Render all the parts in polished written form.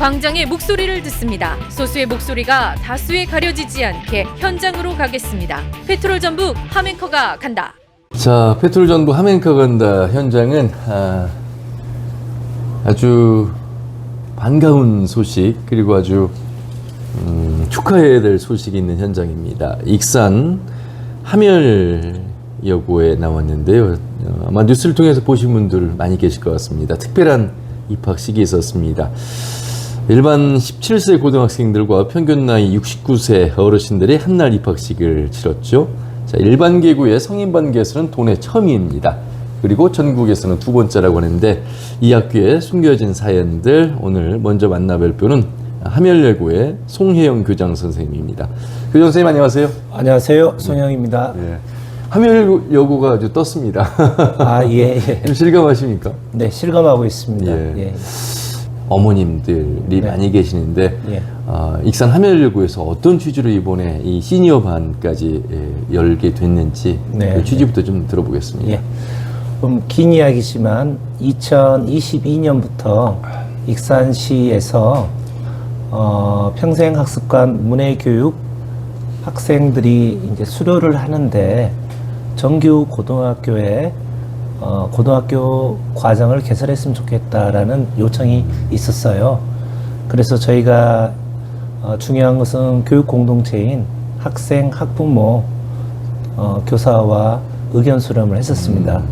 광장의 목소리를 듣습니다. 소수의 목소리가 다수에 가려지지 않게 현장으로 가겠습니다. 페트롤 전북 함앵커가 간다. 자, 페트롤 전북 함앵커 간다 현장은 아주 반가운 소식 그리고 아주 축하해야 될 소식이 있는 현장입니다. 익산 함열여고에 나왔는데요. 아마 뉴스를 통해서 보신 분들 많이 계실 것 같습니다. 특별한 입학식이 있었습니다. 일반 17세 고등학생들과 평균 나이 69세 어르신들이 한날 입학식을 치렀죠. 자, 일반 계구의 성인 반기에서는 동네 처음입니다. 그리고 전국에서는 두 번째라고 하는데 이 학교에 숨겨진 사연들 오늘 먼저 만나뵐 분은 함열여고의 송혜영 교장 선생님입니다. 교장 선생님 안녕하세요. 안녕하세요. 송혜영입니다. 예. 함열여고가 아주 떴습니다. 아, 예. 좀 실감하십니까? 네, 실감하고 있습니다. 예. 예. 어머님들이 네. 많이 계시는데 예. 익산 함열여고에서 어떤 취지로 이번에 이 시니어 반까지 열게 됐는지 네. 그 취지부터 좀 들어보겠습니다. 예. 긴 이야기지만 2022년부터 익산시에서 평생학습관 문해교육 학생들이 이제 수료를 하는데 정규 고등학교에 고등학교 과정을 개설했으면 좋겠다라는 요청이 있었어요. 그래서 저희가 중요한 것은 교육 공동체인 학생, 학부모, 교사와 의견 수렴을 했었습니다.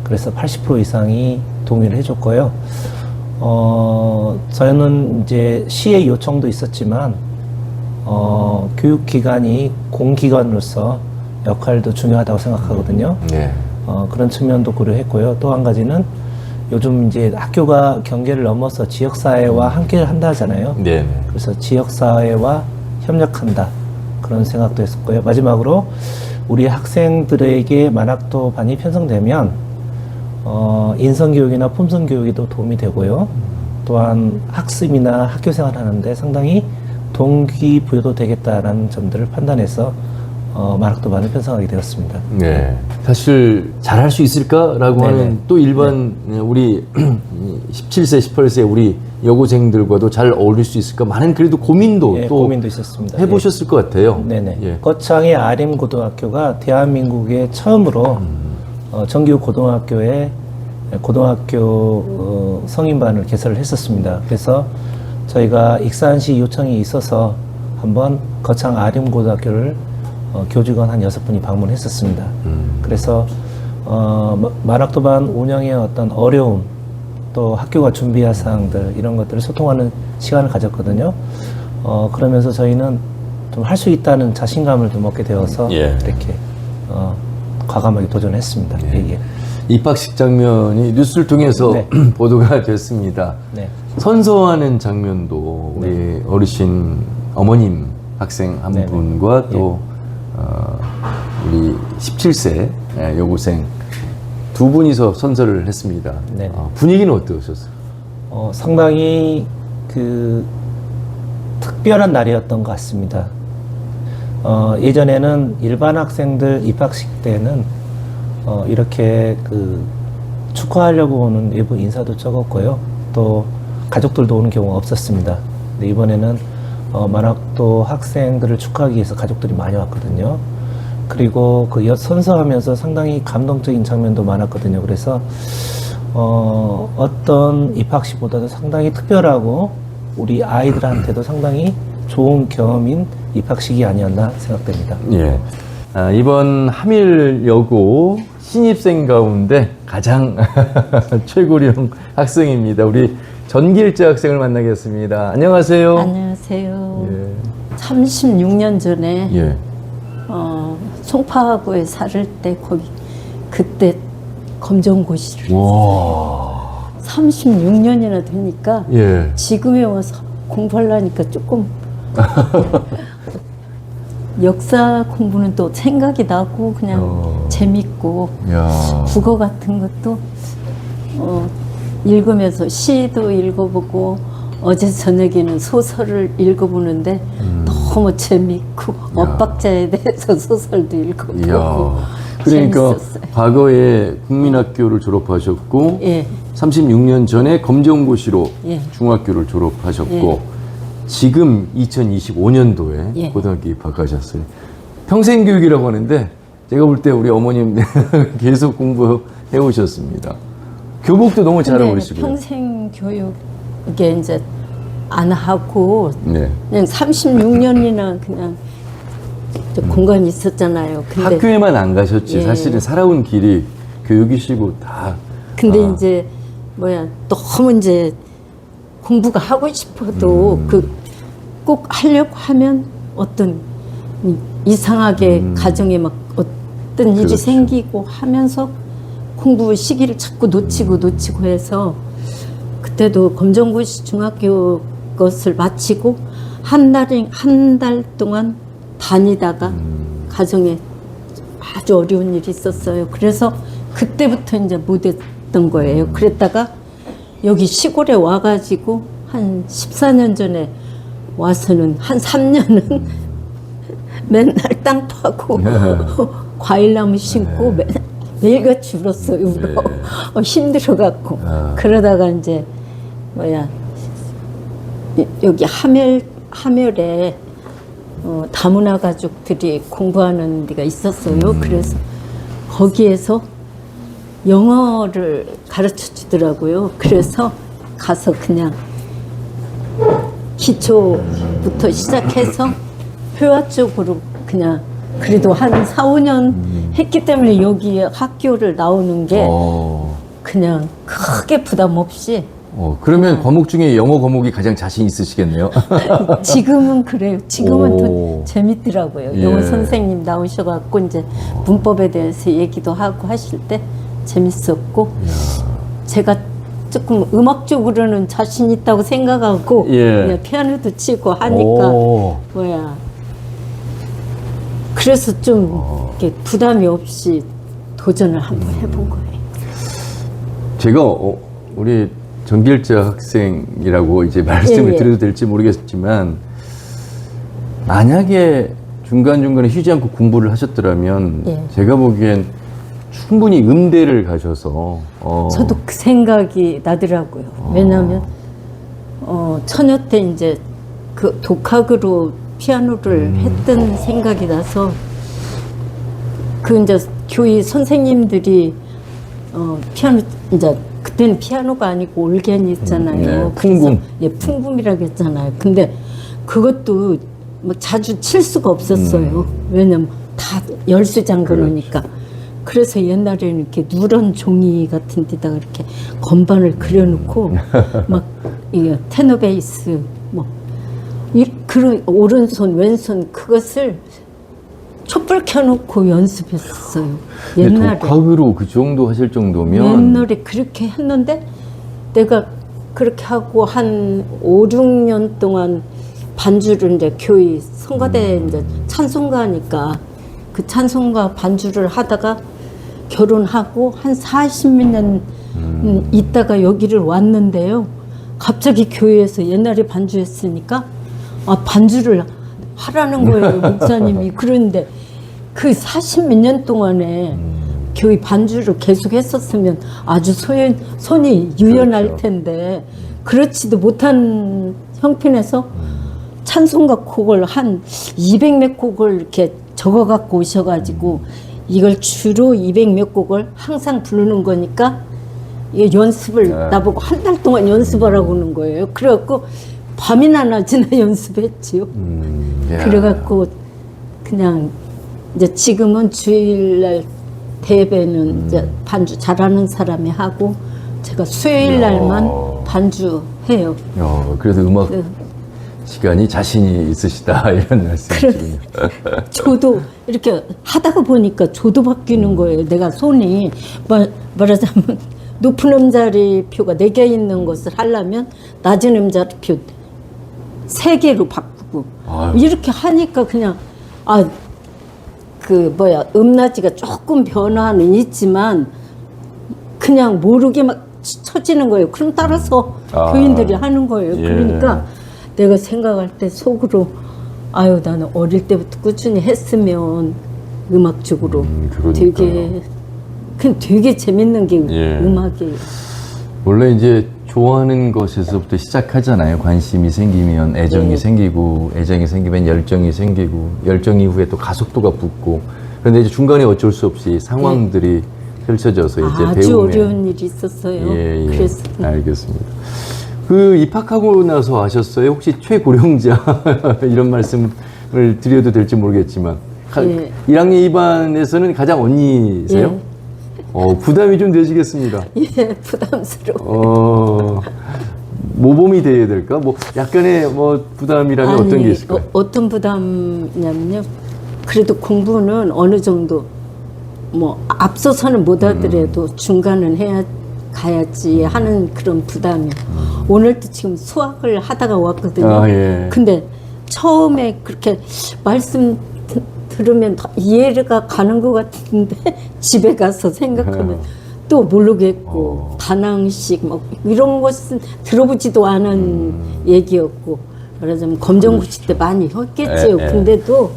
그래서 80% 이상이 동의를 해줬고요. 저희는 이제 시의 요청도 있었지만 교육기관이 공기관으로서 역할도 중요하다고 생각하거든요. 네. 그런 측면도 고려했고요. 또 한 가지는 요즘 이제 학교가 경계를 넘어서 지역사회와 함께 한다 하잖아요. 네. 그래서 지역사회와 협력한다. 그런 생각도 했었고요. 마지막으로 우리 학생들에게 만학도 반이 편성되면 인성교육이나 품성교육에도 도움이 되고요. 또한 학습이나 학교생활 하는데 상당히 동기부여도 되겠다라는 점들을 판단해서 만학도 반을 편성하게 되었습니다. 네. 사실 잘할 수 있을까라고 네네. 하는 또 일반 우리 17세, 18세 우리 여고생들과도 잘 어울릴 수 있을까 많은 그래도 고민도 예, 또 고민도 있었습니다. 해보셨을 것 같아요. 네네. 예. 거창의 아림고등학교가 대한민국의 처음으로 정규 고등학교에 고등학교 성인반을 개설을 했었습니다. 그래서 저희가 익산시 요청이 있어서 한번 거창 아림고등학교를 교직원 한 6분이 방문했었습니다. 그래서 만학도반 운영의 어떤 어려움 또 학교가 준비할 사항들 이런 것들을 소통하는 시간을 가졌거든요. 그러면서 저희는 좀 할 수 있다는 자신감을 좀 얻게 되어서 예. 이렇게 과감하게 도전했습니다. 예. 예. 입학식 장면이 뉴스를 통해서 네. 보도가 됐습니다. 네. 선서하는 장면도 우리 어르신 어머님 학생 한 네네. 분과 또 우리 17세 여고생 두 분이서 선서를 했습니다. 네네. 분위기는 어떠셨어요? 상당히 특별한 날이었던 것 같습니다. 예전에는 일반 학생들 입학식 때는 이렇게 축하하려고 오는 외부 인사도 적었고요. 또 가족들도 오는 경우가 없었습니다. 근데 이번에는 만학도 학생들을 축하하기 위해서 가족들이 많이 왔거든요. 그리고 선서하면서 상당히 감동적인 장면도 많았거든요. 그래서 어떤 입학식보다도 상당히 특별하고 우리 아이들한테도 상당히 좋은 경험인 입학식이 아니었나 생각됩니다. 예. 이번 함일여고 신입생 가운데 가장 최고령 학생입니다. 우리 전길재 학생을 만나겠습니다. 안녕하세요. 안녕하세요. 예. 36년 전에 예. 송파구에 살을 때 그때 검정고시를 와. 36년이나 되니까 예. 지금에 와서 공부하려니까 조금 역사 공부는 또 생각이 나고 그냥 재밌고 야. 국어 같은 것도 읽으면서 시도 읽어보고 어제 저녁에는 소설을 읽어보는데 너무 재밌고 엇박자에 대해서 소설도 읽어보고 이야. 그러니까 재밌었어요. 과거에 국민학교를 졸업하셨고 예. 36년 전에 검정고시로 예. 중학교를 졸업하셨고 예. 지금 2025년도에 예. 고등학교 입학하셨어요. 평생교육이라고 하는데 제가 볼 때 우리 어머님 계속 공부해 오셨습니다. 교복도 너무 잘 근데 어울리시고요. 평생 교육에 이제 안 하고 네. 그냥 36년이나 그냥 저 공간이 있었잖아요. 근데 학교에만 안 가셨지 예. 사실은 살아온 길이 교육이시고 다. 근데 이제 뭐야 너무 이제 공부가 하고 싶어도 그 꼭 하려고 하면 어떤 이상하게 가정에 막 어떤 일이 그렇죠. 생기고 하면서 공부 시기를 자꾸 놓치고 해서 그때도 검정고시 중학교 것을 마치고 한 달 동안 다니다가 가정에 아주 어려운 일이 있었어요. 그래서 그때부터 이제 못했던 거예요. 그랬다가 여기 시골에 와가지고 한 14년 전에 와서는 한 3년은 맨날 땅 파고 과일나무 심고 매일같이 울었어요. 울어. 힘들어갖고. 그러다가 이제 뭐야 여기 하멸에 다문화 가족들이 공부하는 데가 있었어요. 그래서 거기에서 영어를 가르쳐 주더라고요. 그래서 가서 그냥 기초부터 시작해서 회화 쪽으로 그냥 그래도 한 4, 5년 했기 때문에 여기 학교를 나오는 게 그냥 크게 부담 없이 그러면 과목 중에 영어 과목이 가장 자신 있으시겠네요. 지금은 그래요. 지금은 오. 더 재밌더라고요. 예. 영어 선생님 나오셔갖고 이제 문법에 대해서 얘기도 하고 하실 때 재밌었고 제가 조금 음악 쪽으로는 자신 있다고 생각하고 예. 그냥 피아노도 치고 하니까 뭐야 그래서 좀 이렇게 부담이 없이 도전을 한번 해본 거예요. 제가 우리 정길자 학생이라고 이제 말씀을 예, 예. 드려도 될지 모르겠지만 만약에 중간중간에 쉬지 않고 공부를 하셨더라면 예. 제가 보기엔 충분히 음대를 가셔서 저도 그 생각이 나더라고요. 왜냐하면 처녀 때 이제 그 독학으로 피아노를 했던 생각이 나서 그 이제 교회 선생님들이 피아노 이제 그때는 피아노가 아니고 올겐이 있잖아요. 풍금. 예, 풍금이라고 했잖아요. 근데 그것도 뭐 자주 칠 수가 없었어요. 왜냐면 다 열수 잠궈 놓으니까. 그래서 옛날에는 이렇게 누런 종이 같은 데다가 이렇게 건반을 그려놓고 막 이게 테너 베이스 뭐 그런 오른손 왼손 그것을 촛불 켜놓고 연습했었어요. 옛날에. 독학으로 그 정도 하실 정도면 옛날에 그렇게 했는데 내가 그렇게 하고 한 5, 6년 동안 반주를 이제 교회 성가대 이제 찬송가니까 그 찬송가 반주를 하다가 결혼하고 한 40몇 년 있다가 여기를 왔는데요. 갑자기 교회에서 옛날에 반주했으니까 반주를 하라는 거예요, 목사님이. 그런데 그 40몇 년 동안에 교회 반주를 계속 했었으면 아주 손이 유연할 그렇죠. 텐데 그렇지도 못한 형편에서 찬송가 곡을 한 200몇 곡을 이렇게 적어 갖고 오셔가지고 이걸 주로 200몇 곡을 항상 부르는 거니까 이게 연습을 나보고 한 달 동안 연습하라고 하는 거예요. 그래갖고 밤이나 낮이나 연습했지요. 그래갖고 그냥 이제 지금은 주일날 대배는 이제 반주 잘하는 사람이 하고 제가 수요일날만 반주해요. 그래도 음악 시간이 자신이 있으시다 이런 말씀이시군요. 저도 이렇게 하다가 보니까 저도 바뀌는 거예요. 내가 손이 말하자면 높은 음자리표가 4개 있는 것을 하려면 낮은 음자리표 3개로 바꾸고 이렇게 하니까 그냥 음낮이가 조금 변화는 있지만 그냥 모르게 막 쳐지는 거예요. 그럼 따라서 교인들이 하는 거예요. 예. 그러니까 내가 생각할 때 속으로 나는 어릴 때부터 꾸준히 했으면 음악 쪽으로. 그러니까요. 되게 재밌는 게 예. 음악이에요. 원래 이제 좋아하는 것에서부터 시작하잖아요. 관심이 생기면 애정이 네. 생기고, 애정이 생기면 열정이 생기고, 열정 이후에 또 가속도가 붙고. 그런데 이제 중간에 어쩔 수 없이 상황들이 펼쳐져서 이제 아주 배움에. 어려운 일이 있었어요. 예, 예. 그래서 알겠습니다. 그 입학하고 나서 아셨어요? 혹시 최고령자 이런 말씀을 드려도 될지 모르겠지만 예. 1학년 2반에서는 가장 언니세요? 부담이 좀 되시겠습니다. 예, 부담스러워. 모범이 돼야 될까? 뭐 약간의 뭐 부담이라면 어떤 게 있을까요? 어떤 부담이냐면요. 그래도 공부는 어느 정도 뭐 앞서서는 못 하더라도 중간은 가야지 하는 그런 부담이. 오늘도 지금 수학을 하다가 왔거든요. 아, 예. 근데 처음에 그렇게 말씀 들으면 이해가 가는 것 같은데 집에 가서 생각하면 또 모르겠고 단항식 뭐 이런 것은 들어보지도 않은 얘기였고 말하자면 검정고시 때 많이 했겠지요. 예, 예. 근데도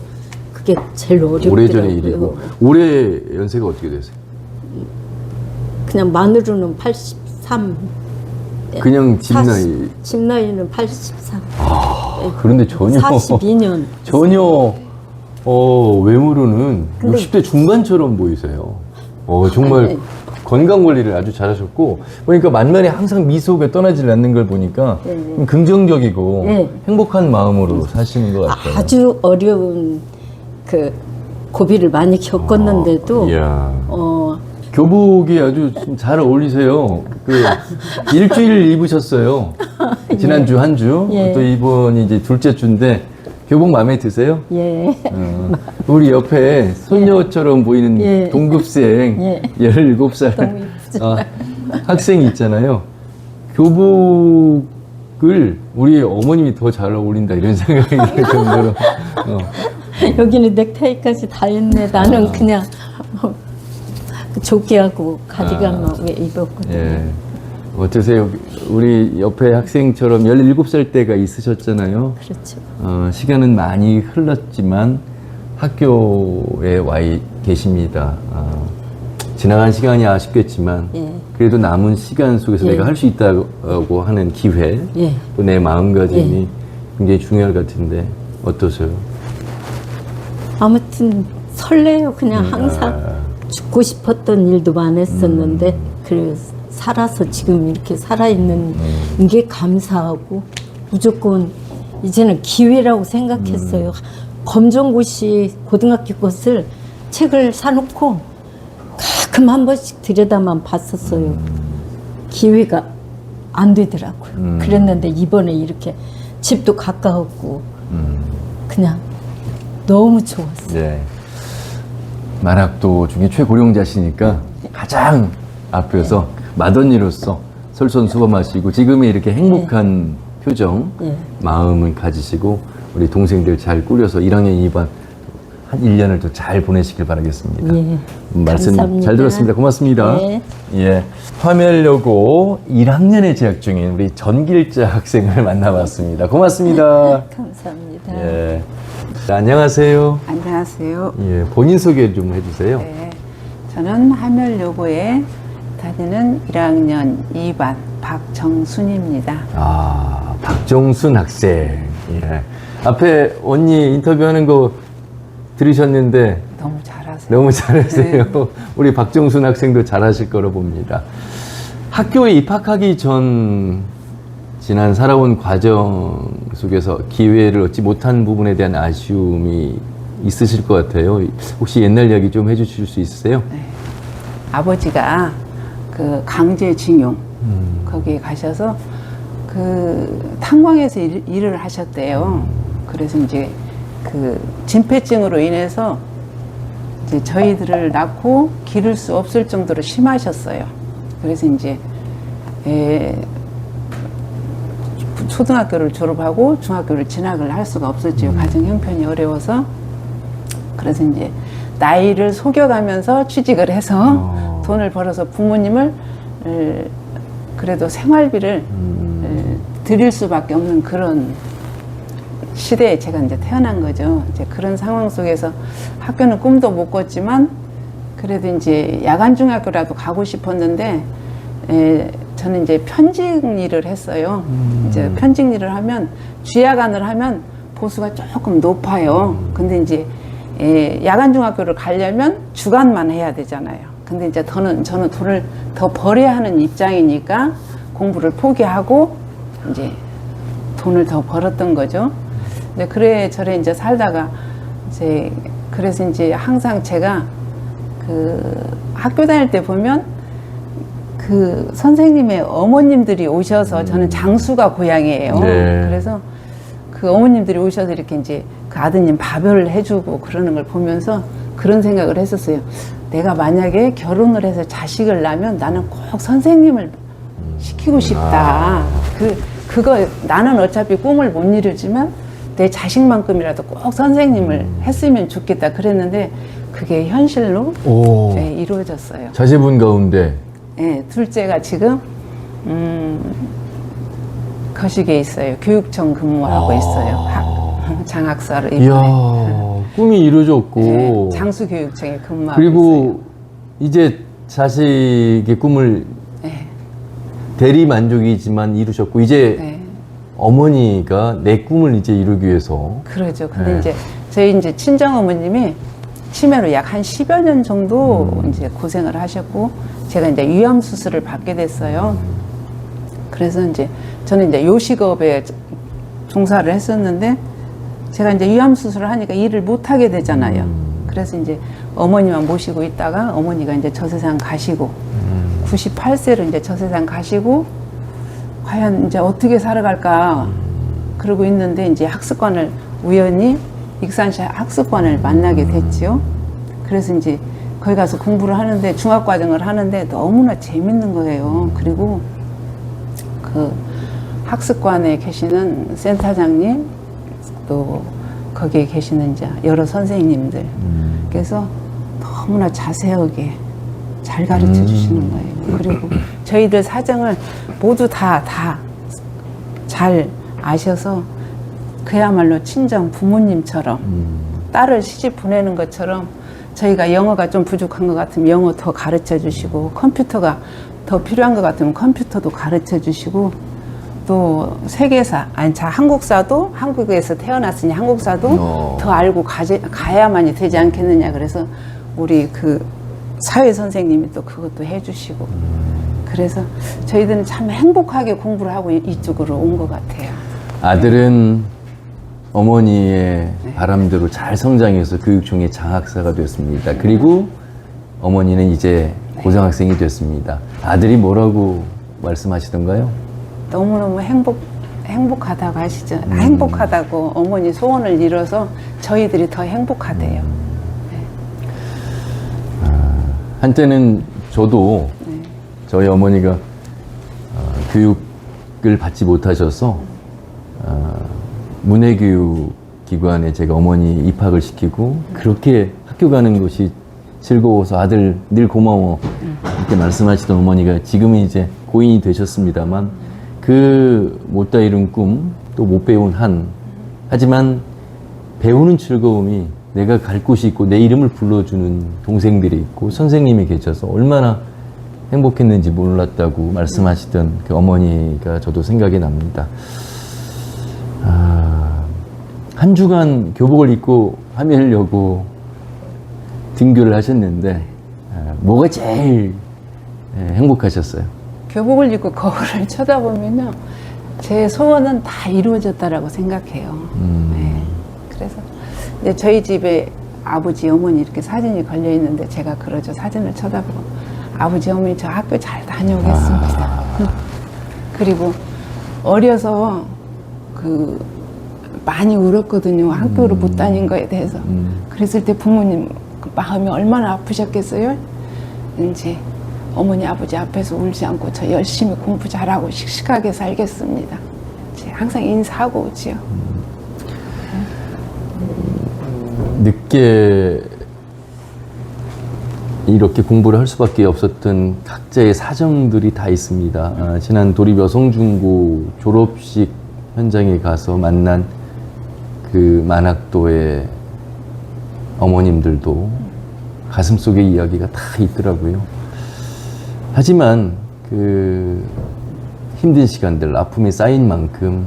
그게 제일 어렵더라고요. 오래전의 일이고. 올해 연세가 어떻게 되세요? 그냥 만으로는 83. 그냥 집 나이. 집 나이는 83. 그런데 전혀 42년. 전혀 외모로는 60대 중반처럼 보이세요. 정말 아니, 건강 관리를 아주 잘하셨고 보니까 만만히 항상 미소가 떠나질 않는 걸 보니까 좀 긍정적이고 네. 행복한 마음으로 사시는 것 같아요. 아주 어려운 그 고비를 많이 겪었는데도 이야. 어, 교복이 아주 좀 잘 어울리세요. 일주일 입으셨어요. 지난주 한 주. 예. 또 이번이 이제 둘째 주인데 교복 마음에 드세요? 예. 우리 옆에 손녀처럼 보이는 예. 동급생 예. 17살 너무 예쁘죠. 학생이 있잖아요. 교복을 우리 어머님이 더 잘 어울린다 이런 생각이 들 정도로 여기는 넥타이까지 다 했네. 나는 그냥 조끼 하고 가디건만 입었거든요. 예. 어떠세요? 우리 옆에 학생처럼 17살 때가 있으셨잖아요. 그렇죠. 시간은 많이 흘렀지만 학교에 와 계십니다. 지나간 시간이 아쉽겠지만 예. 그래도 남은 시간 속에서 예. 내가 할 수 있다고 하는 기회 예. 또 내 마음가짐이 굉장히 중요할 것 같은데 어떠세요? 아무튼 설레요. 그냥 항상 죽고 싶었던 일도 많았었는데 그래서 살아서 지금 이렇게 살아있는 게 감사하고 무조건 이제는 기회라고 생각했어요. 검정고시 고등학교 것을 책을 사놓고 가끔 한 번씩 들여다만 봤었어요. 기회가 안 되더라고요. 그랬는데 이번에 이렇게 집도 가까웠고 그냥 너무 좋았어요. 네. 만학도 중에 최고령자시니까 가장 앞에서 맏언니로서 솔선수범하시고 지금의 이렇게 행복한 표정, 네. 마음을 가지시고 우리 동생들 잘 꾸려서 1학년 2반 한 1년을 더 잘 보내시길 바라겠습니다. 예. 말씀 감사합니다. 잘 들었습니다. 고맙습니다. 네. 예. 화면여고 1학년에 재학 중인 우리 전길자 학생을 만나봤습니다. 고맙습니다. 감사합니다. 예. 자, 안녕하세요. 안녕하세요. 예, 본인 소개 좀 해주세요. 네, 저는 하멜여고에 다니는 1학년 2반 박정순입니다. 박정순 학생. 예. 앞에 언니 인터뷰하는 거 들으셨는데 너무 잘하세요. 너무 잘하세요. 우리 박정순 학생도 잘하실 거로 봅니다. 학교에 입학하기 전 지난 살아온 과정 속에서 기회를 얻지 못한 부분에 대한 아쉬움이 있으실 것 같아요. 혹시 옛날 이야기 좀 해주실 수 있으세요? 네. 아버지가 그 강제징용 거기에 가셔서 그 탄광에서 일을 하셨대요. 그래서 이제 그 진폐증으로 인해서 이제 저희들을 낳고 기를 수 없을 정도로 심하셨어요. 그래서 이제 초등학교를 졸업하고 중학교를 진학을 할 수가 없었죠. 가정 형편이 어려워서. 그래서 이제 나이를 속여가면서 취직을 해서 돈을 벌어서 부모님을 그래도 생활비를 드릴 수밖에 없는 그런 시대에 제가 이제 태어난 거죠. 이제 그런 상황 속에서 학교는 꿈도 못 꿨지만 그래도 이제 야간 중학교라도 가고 싶었는데 저는 이제 편직 일을 했어요. 이제 편직 일을 하면 주야간을 하면 보수가 조금 높아요. 근데 이제 야간 중학교를 가려면 주간만 해야 되잖아요. 근데 이제 저는 돈을 더 벌어야 하는 입장이니까 공부를 포기하고 이제 돈을 더 벌었던 거죠. 근데 그래 저래 이제 살다가 이제 그래서 이제 항상 제가 그 학교 다닐 때 보면 그 선생님의 어머님들이 오셔서 저는 장수가 고향이에요. 네. 그래서 그 어머님들이 오셔서 이렇게 이제 그 아드님 밥을 해주고 그러는 걸 보면서 그런 생각을 했었어요. 내가 만약에 결혼을 해서 자식을 낳으면 나는 꼭 선생님을 시키고 싶다. 그거 나는 어차피 꿈을 못 이루지만 내 자식만큼이라도 꼭 선생님을 했으면 좋겠다. 그랬는데 그게 현실로 오. 네, 이루어졌어요. 자제분 가운데 네, 둘째가 지금 거식에 있어요. 교육청 근무하고 있어요. 장학사로 이야 꿈이 이루어졌고 네, 장수교육청에 근무하고 그리고 이제 자식의 꿈을 네. 대리 만족이지만 이루셨고 이제 네. 어머니가 내 꿈을 이제 이루기 위해서 그러죠. 근데 네. 이제 저희 이제 친정 어머님이 치매로 약 한 10여 년 정도 이제 고생을 하셨고 제가 이제 위암 수술을 받게 됐어요. 그래서 이제 저는 이제 요식업에 종사를 했었는데 제가 이제 위암 수술을 하니까 일을 못 하게 되잖아요. 그래서 이제 어머니만 모시고 있다가 어머니가 이제 저 세상 가시고 98세로 이제 저 세상 가시고 과연 이제 어떻게 살아갈까 그러고 있는데 이제 학습관을 우연히 익산시 학습관을 만나게 됐지요. 그래서 이제 거기 가서 공부를 하는데 중학과정을 하는데 너무나 재밌는 거예요. 그리고 그 학습관에 계시는 센터장님 또 거기에 계시는 이제 여러 선생님들 그래서 너무나 자세하게 잘 가르쳐 주시는 거예요. 그리고 저희들 사정을 모두 다 잘 아셔서 그야말로 친정 부모님처럼 딸을 시집 보내는 것처럼 저희가 영어가 좀 부족한 것 같으면 영어 더 가르쳐 주시고 컴퓨터가 더 필요한 것 같으면 컴퓨터도 가르쳐 주시고 또 세계사, 한국사도 한국에서 태어났으니 한국사도 더 알고 가야만이 되지 않겠느냐. 그래서 우리 그 사회 선생님이 또 그것도 해주시고 그래서 저희들은 참 행복하게 공부를 하고 이쪽으로 온 것 같아요. 아들은 어머니의 바람대로 잘 성장해서 교육청의 장학사가 됐습니다. 그리고 어머니는 이제 고등학생이 됐습니다. 아들이 뭐라고 말씀하시던가요? 너무너무 행복하다고 하시죠. 행복하다고 어머니 소원을 이뤄서 저희들이 더 행복하대요. 한때는 저도 저희 어머니가 교육을 받지 못하셔서 문해교육기관에 제가 어머니 입학을 시키고 그렇게 학교 가는 것이 즐거워서 아들 늘 고마워 이렇게 말씀하시던 어머니가 지금은 이제 고인이 되셨습니다만 그 못다 이룬 꿈 또 못 배운 하지만 배우는 즐거움이 내가 갈 곳이 있고 내 이름을 불러주는 동생들이 있고 선생님이 계셔서 얼마나 행복했는지 몰랐다고 말씀하시던 그 어머니가 저도 생각이 납니다. 한 주간 교복을 입고 하면려고 등교를 하셨는데 뭐가 제일 행복하셨어요? 교복을 입고 거울을 쳐다보면요, 제 소원은 다 이루어졌다라고 생각해요. 네. 그래서 이제 저희 집에 아버지, 어머니 이렇게 사진이 걸려 있는데 제가 그러죠. 사진을 쳐다보고 아버지, 어머니 저 학교 잘 다녀오겠습니다. 그리고 어려서 많이 울었거든요. 학교를 못 다닌 거에 대해서. 그랬을 때 부모님 그 마음이 얼마나 아프셨겠어요? 이제 어머니, 아버지 앞에서 울지 않고 저 열심히 공부 잘하고 씩씩하게 살겠습니다. 항상 인사하고 오지요. 늦게 이렇게 공부를 할 수밖에 없었던 각자의 사정들이 다 있습니다. 지난 도립여성중고 졸업식 현장에 가서 만난 그 만학도의 어머님들도 가슴속에 이야기가 다 있더라고요. 하지만 그 힘든 시간들, 아픔이 쌓인 만큼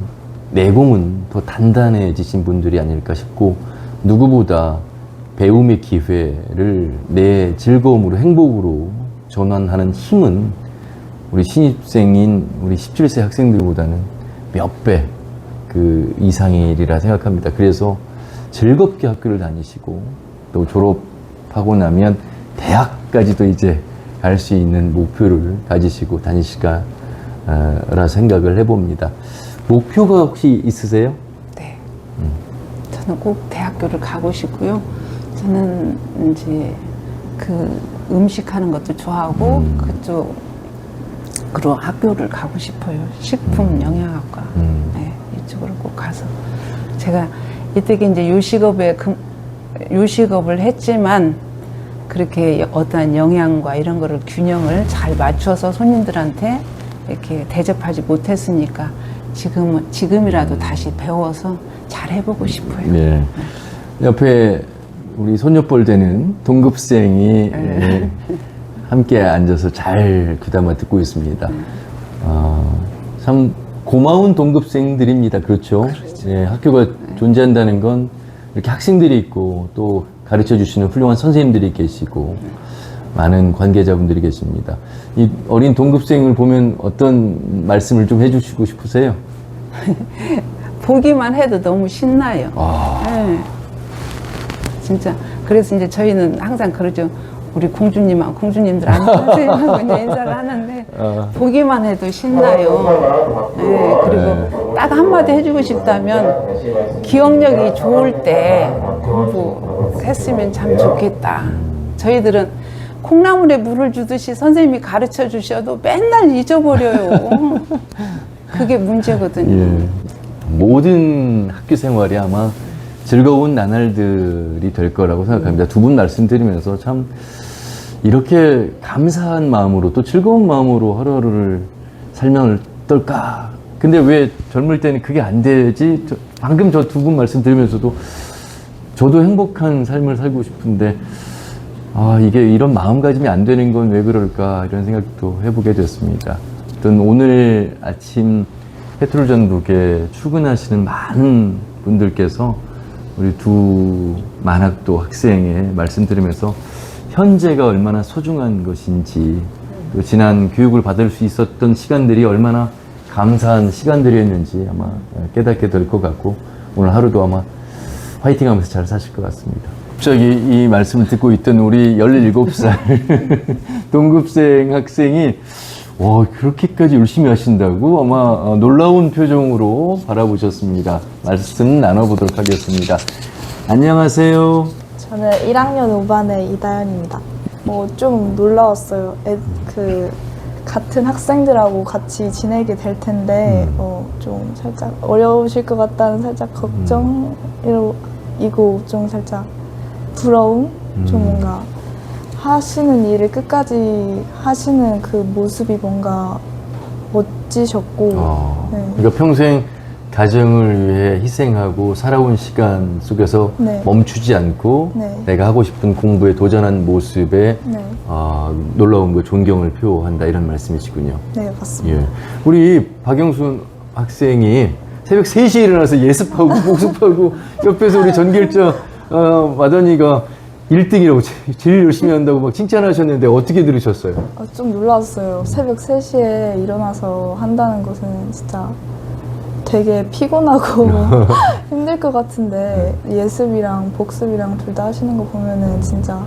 내공은 더 단단해지신 분들이 아닐까 싶고, 누구보다 배움의 기회를 내 즐거움으로, 행복으로 전환하는 힘은 우리 신입생인 우리 17세 학생들보다는 몇 배 그 이상이라 생각합니다. 그래서 즐겁게 학교를 다니시고, 또 졸업하고 나면 대학까지도 이제 갈 수 있는 목표를 가지시고 다니실까라 생각을 해봅니다. 목표가 혹시 있으세요? 네. 저는 꼭 대학교를 가고 싶고요. 저는 이제 그 음식하는 것도 좋아하고 그쪽으로 학교를 가고 싶어요. 식품 영양학과. 네, 이쪽으로 꼭 가서 제가 이때게 이제 요식업을 했지만 그렇게 어떠한 영양과 이런 거를 균형을 잘 맞춰서 손님들한테 이렇게 대접하지 못했으니까 지금이라도 다시 배워서 잘 해보고 싶어요. 네. 옆에 우리 손녀뻘 되는 동급생이 함께 앉아서 잘 귀담아 듣고 있습니다. 참 고마운 동급생들입니다. 그렇죠? 예, 학교가 존재한다는 건 이렇게 학생들이 있고 또 가르쳐 주시는 훌륭한 선생님들이 계시고 많은 관계자분들이 계십니다. 이 어린 동급생을 보면 어떤 말씀을 좀 해주시고 싶으세요? 보기만 해도 너무 신나요. 네. 진짜. 그래서 이제 저희는 항상 그러죠. 우리 공주님들 안녕하세요 이제 인사를 하는데 보기만 해도 신나요. 네, 그리고 딱 한마디 해주고 싶다면 기억력이 좋을 때 공부했으면 참 좋겠다. 저희들은 콩나물에 물을 주듯이 선생님이 가르쳐 주셔도 맨날 잊어버려요. 그게 문제거든요. 예. 모든 학교 생활이 아마 즐거운 나날들이 될 거라고 생각합니다. 두 분 말씀드리면서 참 이렇게 감사한 마음으로 또 즐거운 마음으로 하루하루를 살면 어떨까. 근데 왜 젊을 때는 그게 안 되지? 방금 저 두 분 말씀 들으면서도 저도 행복한 삶을 살고 싶은데 이게 이런 마음가짐이 안 되는 건 왜 그럴까 이런 생각도 해보게 됐습니다. 어떤 오늘 아침 페트롤전북에 출근하시는 많은 분들께서 우리 두 만학도 학생의 말씀 들으면서 현재가 얼마나 소중한 것인지, 또 지난 교육을 받을 수 있었던 시간들이 얼마나 감사한 시간들이었는지 아마 깨닫게 될 것 같고, 오늘 하루도 아마 화이팅 하면서 잘 사실 것 같습니다. 갑자기 이 말씀을 듣고 있던 우리 17살 동급생 학생이 그렇게까지 열심히 하신다고 아마 놀라운 표정으로 바라보셨습니다. 말씀 나눠보도록 하겠습니다. 안녕하세요. 저는 1학년 5반의 이다연입니다. 좀 놀라웠어요. 같은 학생들하고 같이 지내게 될 텐데 좀 살짝 어려우실 것 같다는 살짝 걱정이고 좀 살짝 부러움? 좀 뭔가 하시는 일을 끝까지 하시는 그 모습이 뭔가 멋지셨고 네. 그러니까 평생 가정을 위해 희생하고 살아온 시간 속에서 네. 멈추지 않고 네. 내가 하고 싶은 공부에 도전한 모습에 네. 놀라운 그 존경을 표한다 이런 말씀이시군요. 네, 맞습니다. 예. 우리 박영순 학생이 새벽 3시에 일어나서 예습하고 복습하고 옆에서 우리 전길정 마더니가 1등이라고 제일 열심히 한다고 막 칭찬하셨는데 어떻게 들으셨어요? 좀 놀랐어요. 새벽 3시에 일어나서 한다는 것은 진짜 되게 피곤하고 힘들 것 같은데 예습이랑 복습이랑 둘 다 하시는 거 보면은 진짜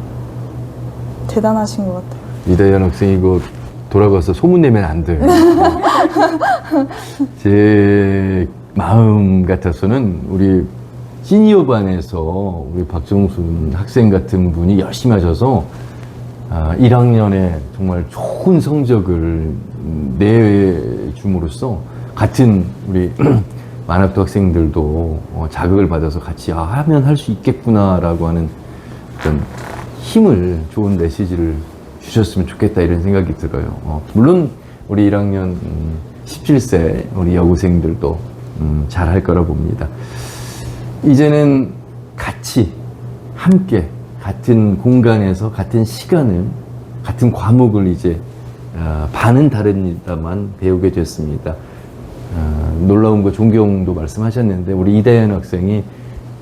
대단하신 것 같아요. 이다현 학생 이거 돌아가서 소문내면 안 돼요. 제 마음 같아서는 우리 시니어 반에서 우리 박정순 학생 같은 분이 열심히 하셔서 1학년에 정말 좋은 성적을 내줌으로써 같은 우리 만학도 학생들도 자극을 받아서 같이 하면 할 수 있겠구나라고 하는 어떤 힘을, 좋은 메시지를 주셨으면 좋겠다 이런 생각이 들어요. 물론 우리 1학년 17세 우리 여고생들도 잘 할 거라 봅니다. 이제는 같이 함께 같은 공간에서 같은 시간을 같은 과목을 이제 반은 다릅니다만 배우게 됐습니다. 놀라운 거 존경도 말씀하셨는데 우리 이다현 학생이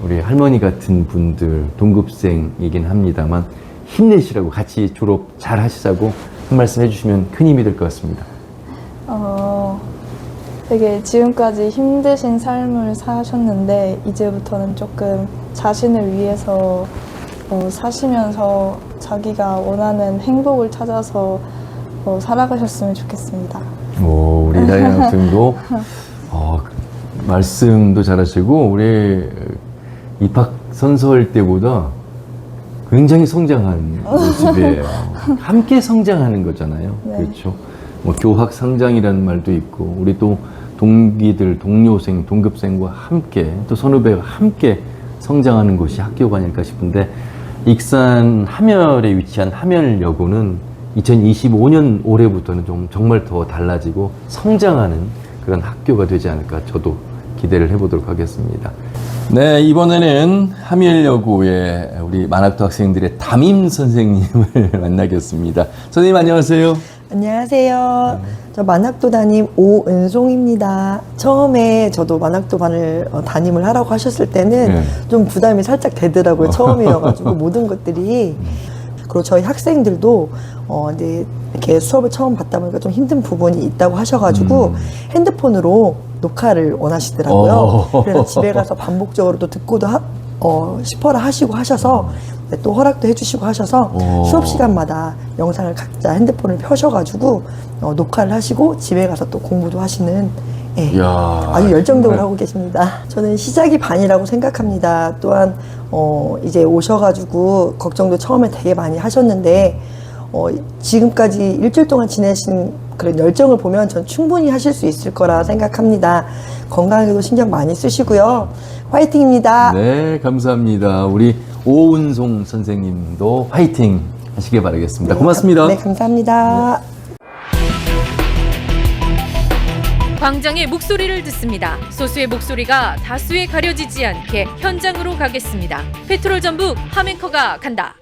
우리 할머니 같은 분들 동급생이긴 합니다만 힘내시라고 같이 졸업 잘 하시자고 한 말씀 해주시면 큰 힘이 될 것 같습니다. 되게 지금까지 힘드신 삶을 사셨는데 이제부터는 조금 자신을 위해서 사시면서 자기가 원하는 행복을 찾아서 살아가셨으면 좋겠습니다. 오, 우리 이다현 학생도 말씀도 잘하시고 우리 입학 선서할 때보다 굉장히 성장한 모습이에요. 함께 성장하는 거잖아요. 네. 그렇죠. 뭐 교학 성장이라는 말도 있고 우리 또 동기들, 동료생, 동급생과 함께 또 선후배와 함께 성장하는 곳이 학교가 아닐까 싶은데 익산 함열에 위치한 함열여고는 2025년 올해부터는 좀 정말 더 달라지고 성장하는 그런 학교가 되지 않을까 저도 기대를 해보도록 하겠습니다. 네, 이번에는 함열여고의 우리 만학도 학생들의 담임 선생님을 만나겠습니다. 선생님 안녕하세요. 안녕하세요. 저 만학도 담임 오은송입니다. 처음에 저도 만학도 반을 담임을 하라고 하셨을 때는 네. 좀 부담이 살짝 되더라고요. 처음이어가지고 모든 것들이. 그리고 저희 학생들도 이제 이렇게 수업을 처음 받다 보니까 좀 힘든 부분이 있다고 하셔가지고 핸드폰으로 녹화를 원하시더라고요. 그래서 집에 가서 반복적으로 또 듣고도 싶어라 하시고 하셔서 또 허락도 해주시고 하셔서 수업 시간마다 영상을 각자 핸드폰을 펴셔가지고 녹화를 하시고 집에 가서 또 공부도 하시는 이야, 아주 열정적으로 정말. 하고 계십니다. 저는 시작이 반이라고 생각합니다. 또한 이제 오셔가지고 걱정도 처음에 되게 많이 하셨는데 지금까지 일주일 동안 지내신 그런 열정을 보면 전 충분히 하실 수 있을 거라 생각합니다. 건강에도 신경 많이 쓰시고요. 화이팅입니다. 네, 감사합니다. 우리 오은송 선생님도 화이팅 하시길 바라겠습니다. 고맙습니다. 네, 감사합니다. 광장의 목소리를 듣습니다. 소수의 목소리가 다수에 가려지지 않게 현장으로 가겠습니다. 페트롤 전북 함앵커가 간다.